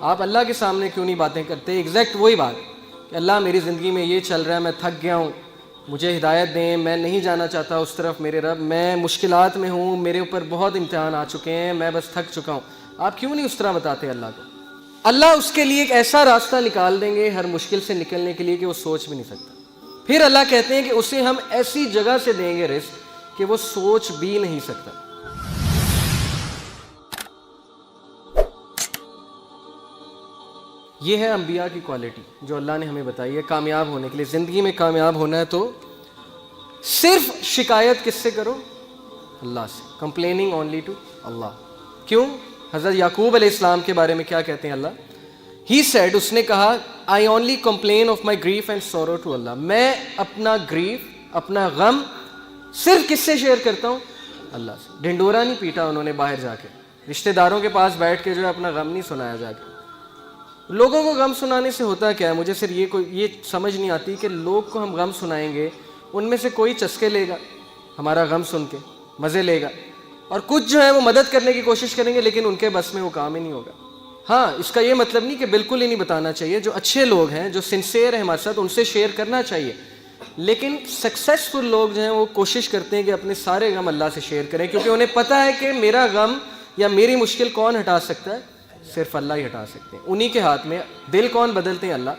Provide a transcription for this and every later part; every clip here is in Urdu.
آپ اللہ کے سامنے کیوں نہیں باتیں کرتے؟ ایگزیکٹ وہی بات کہ اللہ میری زندگی میں یہ چل رہا ہے، میں تھک گیا ہوں، مجھے ہدایت دیں، میں نہیں جانا چاہتا اس طرف میرے رب، میں مشکلات میں ہوں، میرے اوپر بہت امتحان آ چکے ہیں، میں بس تھک چکا ہوں. آپ کیوں نہیں اس طرح بتاتے اللہ کو؟ اللہ اس کے لیے ایک ایسا راستہ نکال دیں گے ہر مشکل سے نکلنے کے لیے کہ وہ سوچ بھی نہیں سکتا. پھر اللہ کہتے ہیں کہ اسے ہم ایسی جگہ سے دیں گے رزق کہ وہ سوچ بھی نہیں سکتا. یہ ہے انبیاء کی کوالٹی جو اللہ نے ہمیں بتائی ہے کامیاب ہونے کے لیے. زندگی میں کامیاب ہونا ہے تو صرف شکایت کس سے کرو؟ اللہ سے. کمپلیننگ اونلی ٹو اللہ. کیوں؟ حضرت یعقوب علیہ السلام کے بارے میں کیا کہتے ہیں اللہ؟ ہی سیڈ، اس نے کہا I only complain of my grief and sorrow to Allah. میں اپنا گریف، اپنا غم صرف کس سے شیئر کرتا ہوں؟ اللہ سے. ڈھنڈورا نہیں پیٹا انہوں نے باہر جا کے، رشتہ داروں کے پاس بیٹھ کے جو ہے اپنا غم نہیں سنایا جا کے. لوگوں کو غم سنانے سے ہوتا کیا ہے؟ مجھے صرف یہ سمجھ نہیں آتی کہ لوگ کو ہم غم سنائیں گے، ان میں سے کوئی چسکے لے گا ہمارا غم سن کے، مزے لے گا، اور کچھ جو ہے وہ مدد کرنے کی کوشش کریں گے لیکن ان کے بس میں وہ کام ہی نہیں ہوگا. ہاں، اس کا یہ مطلب نہیں کہ بالکل ہی نہیں بتانا چاہیے. جو اچھے لوگ ہیں، جو سنسیئر ہیں ہمارے ساتھ، ان سے شیئر کرنا چاہیے. لیکن سکسیسفل لوگ جو ہیں وہ کوشش کرتے ہیں کہ اپنے سارے غم اللہ سے شیئر کریں، کیونکہ انہیں پتہ ہے کہ میرا غم یا میری مشکل کون ہٹا سکتا ہے؟ صرف اللہ ہی ہٹا سکتے ہیں. انہی کے ہاتھ میں. دل کون بدلتے ہیں؟ اللہ.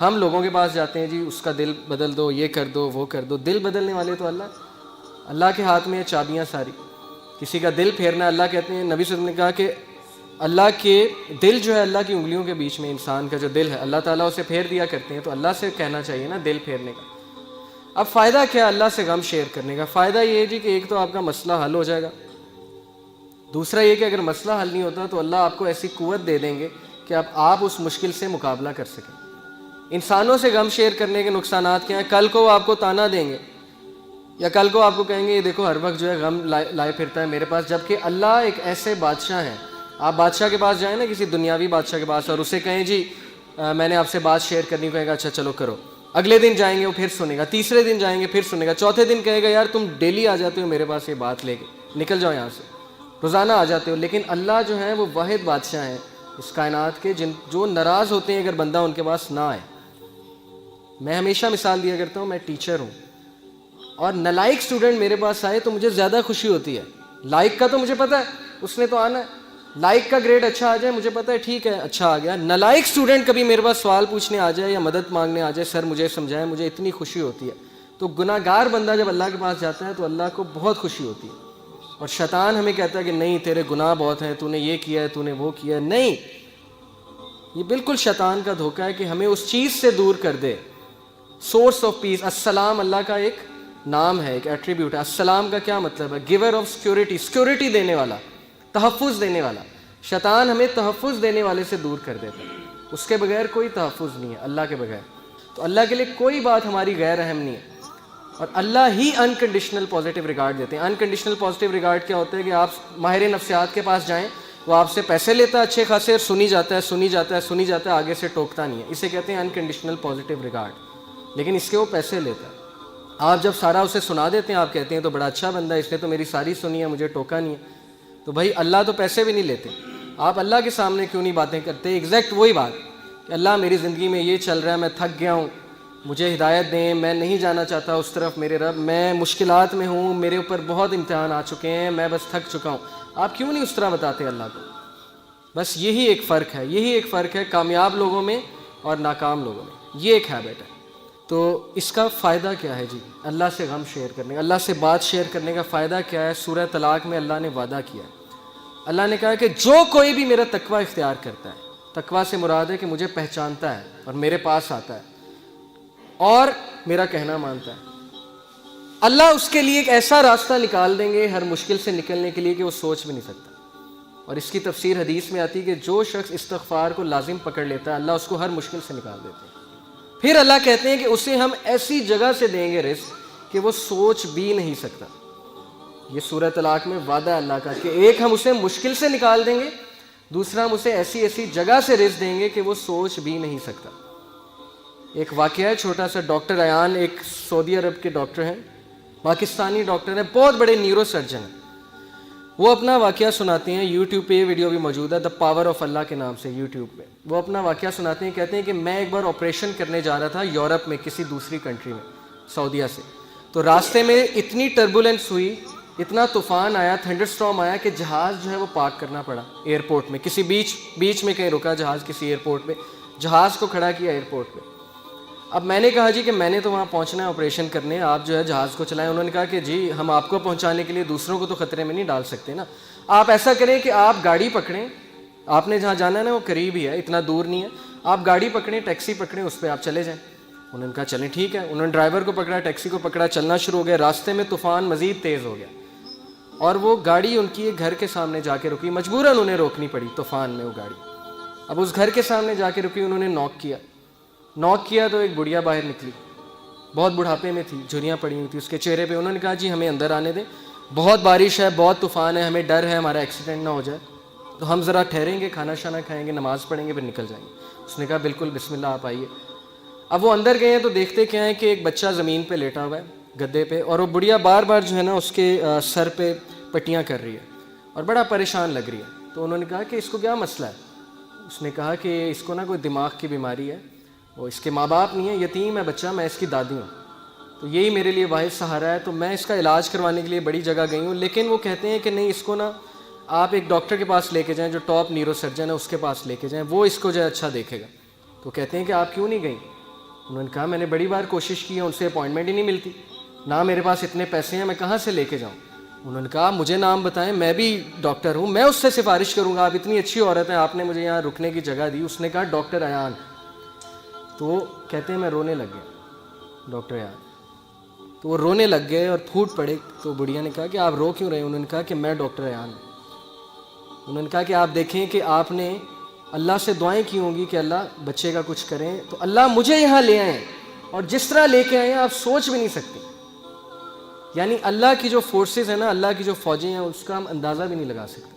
ہم لوگوں کے پاس جاتے ہیں، جی اس کا دل بدل دو، یہ کر دو، وہ کر دو. دل بدلنے والے تو اللہ کے ہاتھ میں چابیاں ساری. کسی کا دل پھیرنا، اللہ کہتے ہیں، نبی صلی اللہ علیہ وسلم نے کہا کہ اللہ کے دل جو ہے اللہ کی انگلیوں کے بیچ میں، انسان کا جو دل ہے اللہ تعالیٰ اسے پھیر دیا کرتے ہیں. تو اللہ سے کہنا چاہیے نا دل پھیرنے کا. اب فائدہ کیا اللہ سے غم شیئر کرنے کا؟ فائدہ یہ ہے جی کہ ایک تو آپ کا مسئلہ حل ہو جائے گا. دوسرا یہ کہ اگر مسئلہ حل نہیں ہوتا تو اللہ آپ کو ایسی قوت دے دیں گے کہ آپ اس مشکل سے مقابلہ کر سکیں. انسانوں سے غم شیئر کرنے کے نقصانات کیا ہیں؟ کل کو وہ آپ کو تانا دیں گے، یا کل کو آپ کو کہیں گے یہ دیکھو ہر وقت جو ہے غم لائے پھرتا ہے میرے پاس. جبکہ اللہ ایک ایسے بادشاہ ہیں. آپ بادشاہ کے پاس جائیں نا، کسی دنیاوی بادشاہ کے پاس، اور اسے کہیں جی میں نے آپ سے بات شیئر کرنی، کہے گا اچھا چلو کرو. اگلے دن جائیں گے وہ پھر سنے گا، تیسرے دن جائیں گے پھر سنے گا، چوتھے دن کہے گا یار تم ڈیلی آ جاتے ہو میرے پاس یہ بات لے کے، نکل جاؤ یہاں سے، روزانہ آ جاتے ہو. لیکن اللہ جو ہے وہ واحد بادشاہ ہیں اس کائنات کے، جو ناراض ہوتے ہیں اگر بندہ ان کے پاس نہ آئے. میں ہمیشہ مثال دیا کرتا ہوں، میں ٹیچر ہوں اور نالائق اسٹوڈنٹ میرے پاس آئے تو مجھے زیادہ خوشی ہوتی ہے. لائق کا تو مجھے پتہ ہے اس نے تو آنا ہے، لائق کا گریڈ اچھا آ جائے مجھے پتہ ہے ٹھیک ہے اچھا آ گیا. نالائق اسٹوڈنٹ کبھی میرے پاس سوال پوچھنے آ جائے یا مدد مانگنے آ جائے، سر مجھے سمجھائیں، مجھے اتنی خوشی ہوتی ہے. تو گناہ گار بندہ جب اللہ کے پاس جاتا ہے تو اللہ کو بہت خوشی ہوتی ہے. اور شیطان ہمیں کہتا ہے کہ نہیں تیرے گناہ بہت ہیں، تو نے یہ کیا ہے، تو نے وہ کیا ہے. نہیں، یہ بالکل شیطان کا دھوکہ ہے کہ ہمیں اس چیز سے دور کر دے. Source of peace. السلام اللہ کا ایک نام ہے، ایک ایٹریبیوٹ ہے. السلام کا کیا مطلب ہے؟ گیور آف سیکورٹی، سیکورٹی دینے والا، تحفظ دینے والا. شیطان ہمیں تحفظ دینے والے سے دور کر دیتا ہے. اس کے بغیر کوئی تحفظ نہیں ہے، اللہ کے بغیر. تو اللہ کے لیے کوئی بات ہماری غیر اہم نہیں ہے، اور اللہ ہی انکنڈیشنل پازیٹیو ریگارڈ دیتے ہیں. انکنڈیشنل پازیٹیو ریگارڈ کیا ہوتا ہے کہ آپ ماہر نفسیات کے پاس جائیں، وہ آپ سے پیسے لیتا ہے اچھے خاصے، اور سنی جاتا ہے، آگے سے ٹوکتا نہیں ہے. اسے کہتے ہیں انکنڈیشنل پازیٹیو ریگارڈ. لیکن اس کے وہ پیسے لیتا ہے. آپ جب سارا اسے سنا دیتے ہیں، آپ کہتے ہیں تو بڑا اچھا بندہ ہے، اس نے تو میری ساری سنی ہے، مجھے ٹوکا نہیں ہے. تو بھائی اللہ تو پیسے بھی نہیں لیتے. آپ اللہ کے سامنے کیوں نہیں باتیں کرتے؟ ایگزیکٹ وہی بات کہ اللہ میری زندگی میں یہ چل رہا ہے، میں تھک گیا ہوں، مجھے ہدایت دیں، میں نہیں جانا چاہتا اس طرف میرے رب، میں مشکلات میں ہوں، میرے اوپر بہت امتحان آ چکے ہیں، میں بس تھک چکا ہوں. آپ کیوں نہیں اس طرح بتاتے اللہ کو؟ بس یہی ایک فرق ہے کامیاب لوگوں میں اور ناکام لوگوں میں. یہ ایک ہیبٹ ہے. تو اس کا فائدہ کیا ہے جی؟ اللہ سے غم شیئر کرنے کا، اللہ سے بات شیئر کرنے کا فائدہ کیا ہے؟ سورہ طلاق میں اللہ نے وعدہ کیا ہے. اللہ نے کہا کہ جو کوئی بھی میرا تقوی اختیار کرتا ہے، تقوی سے مراد ہے کہ مجھے پہچانتا ہے اور میرے پاس آتا ہے اور میرا کہنا مانتا ہے، اللہ اس کے لیے ایک ایسا راستہ نکال دیں گے ہر مشکل سے نکلنے کے لیے کہ وہ سوچ بھی نہیں سکتا. اور اس کی تفسیر حدیث میں آتی ہے کہ جو شخص استغفار کو لازم پکڑ لیتا ہے، اللہ اس کو ہر مشکل سے نکال دیتے ہیں. پھر اللہ کہتے ہیں کہ اسے ہم ایسی جگہ سے دیں گے رزق کہ وہ سوچ بھی نہیں سکتا. یہ سورہ طلاق میں وعدہ ہے اللہ کا کہ ایک ہم اسے مشکل سے نکال دیں گے، دوسرا ہم اسے ایسی جگہ سے رزق دیں گے کہ وہ سوچ بھی نہیں سکتا. ایک واقعہ ہے چھوٹا سا. ڈاکٹر ایان ایک سعودی عرب کے ڈاکٹر ہیں، پاکستانی ڈاکٹر ہیں، بہت بڑے نیورو سرجن ہیں. وہ اپنا واقعہ سناتے ہیں, یوٹیوب پہ یہ ویڈیو بھی موجود ہے, دا پاور آف اللہ کے نام سے یوٹیوب پہ. وہ اپنا واقعہ سناتے ہیں, کہتے ہیں کہ میں ایک بار آپریشن کرنے جا رہا تھا یورپ میں کسی دوسری کنٹری میں, سعودیہ سے. تو راستے میں اتنی ٹربولنس ہوئی, اتنا طوفان آیا, تھنڈر اسٹارم آیا کہ جہاز جو ہے وہ پارک کرنا پڑا ایئرپورٹ میں, کسی بیچ میں کہیں رکا جہاز, کسی ایئرپورٹ پہ جہاز کو کھڑا کیا ایئرپورٹ پہ. اب میں نے کہا جی کہ میں نے تو وہاں پہنچنا ہے آپریشن کرنے, آپ جو ہے جہاز کو چلائیں. انہوں نے کہا کہ جی ہم آپ کو پہنچانے کے لیے دوسروں کو تو خطرے میں نہیں ڈال سکتے نا, آپ ایسا کریں کہ آپ گاڑی پکڑیں, آپ نے جہاں جانا ہے نا وہ قریب ہی ہے, اتنا دور نہیں ہے, آپ گاڑی پکڑیں, ٹیکسی پکڑیں, اس پہ آپ چلے جائیں. انہوں نے کہا چلیں ٹھیک ہے. انہوں نے ڈرائیور کو پکڑا, ٹیکسی کو پکڑا, چلنا شروع ہو گیا. راستے میں طوفان مزید تیز ہو گیا اور وہ گاڑی ان کی ایک گھر کے سامنے جا کے رکی, مجبوراً انہیں روکنی پڑی طوفان میں وہ گاڑی. اب اس گھر کے سامنے جا کے رکی, انہوں نے نوک کیا تو ایک بڑھیا باہر نکلی, بہت بڑھاپے میں تھی, جھریاں پڑی ہوئی تھی اس کے چہرے پہ. انہوں نے کہا جی ہمیں اندر آنے دیں, بہت بارش ہے, بہت طوفان ہے, ہمیں ڈر ہے ہمارا ایکسیڈنٹ نہ ہو جائے, تو ہم ذرا ٹھہریں گے, کھانا شانا کھائیں گے, نماز پڑھیں گے, پھر نکل جائیں گے. اس نے کہا بالکل بسم اللہ آپ آئیے. اب وہ اندر گئے ہیں تو دیکھتے کیا ہے کہ ایک بچہ زمین پہ لیٹا ہوا ہے گدے پہ, اور وہ بڑھیا بار بار جو ہے نا اس کے سر پہ پٹیاں کر رہی ہے اور بڑا پریشان لگ رہی ہے. تو انہوں نے کہا کہ اس کو کیا مسئلہ ہے؟ اس نے کہا کہ اس کو نا کوئی دماغ کی بیماری ہے, وہ اس کے ماں باپ نہیں ہے, یتیم ہے بچہ, میں اس کی دادی ہوں, تو یہی میرے لیے واحد سہارا ہے, تو میں اس کا علاج کروانے کے لیے بڑی جگہ گئی ہوں, لیکن وہ کہتے ہیں کہ نہیں اس کو نا آپ ایک ڈاکٹر کے پاس لے کے جائیں جو ٹاپ نیورو سرجن ہے, اس کے پاس لے کے جائیں, وہ اس کو جو ہے اچھا دیکھے گا. تو کہتے ہیں کہ آپ کیوں نہیں گئیں؟ انہوں نے کہا میں نے بڑی بار کوشش کی ہے, ان سے اپوائنٹمنٹ ہی نہیں ملتی, نہ میرے پاس اتنے پیسے ہیں, میں کہاں سے لے کے جاؤں. انہوں نے کہا مجھے نام بتائیں, میں بھی ڈاکٹر ہوں, میں اس سے سفارش کروں گا, آپ اتنی اچھی عورت ہیں, آپ نے مجھے یہاں رکنے کی جگہ دی. اس نے کہا ڈاکٹر ایان. تو کہتے ہیں میں رونے لگ گیا, ڈاکٹر ایان. تو وہ رونے لگ گئے اور پھوٹ پڑے. تو بڑھیا نے کہا کہ آپ رو کیوں رہے ہیں؟ انہوں نے کہا کہ میں ڈاکٹر ایان ہوں. انہوں نے کہا کہ آپ دیکھیں کہ آپ نے اللہ سے دعائیں کی ہوں گی کہ اللہ بچے کا کچھ کریں, تو اللہ مجھے یہاں لے آئے, اور جس طرح لے کے آئے ہیں آپ سوچ بھی نہیں سکتے. یعنی اللہ کی جو فورسز ہیں نا, اللہ کی جو فوجیں ہیں, اس کا ہم اندازہ بھی نہیں لگا سکتے,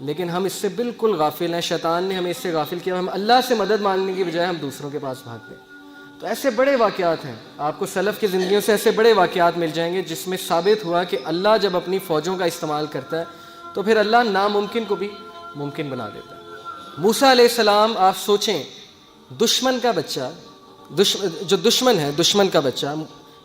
لیکن ہم اس سے بالکل غافل ہیں. شیطان نے ہمیں اس سے غافل کیا, ہم اللہ سے مدد مانگنے کی بجائے ہم دوسروں کے پاس بھاگتے ہیں. تو ایسے بڑے واقعات ہیں, آپ کو سلف کی زندگیوں سے ایسے بڑے واقعات مل جائیں گے جس میں ثابت ہوا کہ اللہ جب اپنی فوجوں کا استعمال کرتا ہے تو پھر اللہ ناممکن کو بھی ممکن بنا دیتا ہے. موسیٰ علیہ السلام, آپ سوچیں, دشمن کا بچہ, جو دشمن ہے, دشمن کا بچہ,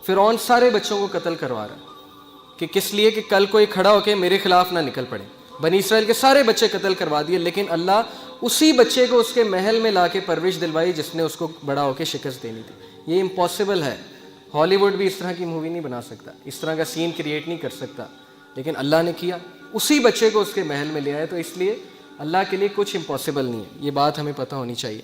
فرعون سارے بچوں کو قتل کروا رہا ہے کہ کس لیے کہ کل کوئی کھڑا ہو کے میرے خلاف نہ نکل پڑے. بنی اسرائیل کے سارے بچے قتل کروا دیے, لیکن اللہ اسی بچے کو اس کے محل میں لا کے پرورش دلوائی جس نے اس کو بڑا ہو کے شکست دینی تھی. یہ امپاسبل ہے, ہالی ووڈ بھی اس طرح کی مووی نہیں بنا سکتا, اس طرح کا سین کریٹ نہیں کر سکتا, لیکن اللہ نے کیا, اسی بچے کو اس کے محل میں لے آئے. تو اس لیے اللہ کے لیے کچھ امپاسبل نہیں ہے, یہ بات ہمیں پتہ ہونی چاہیے.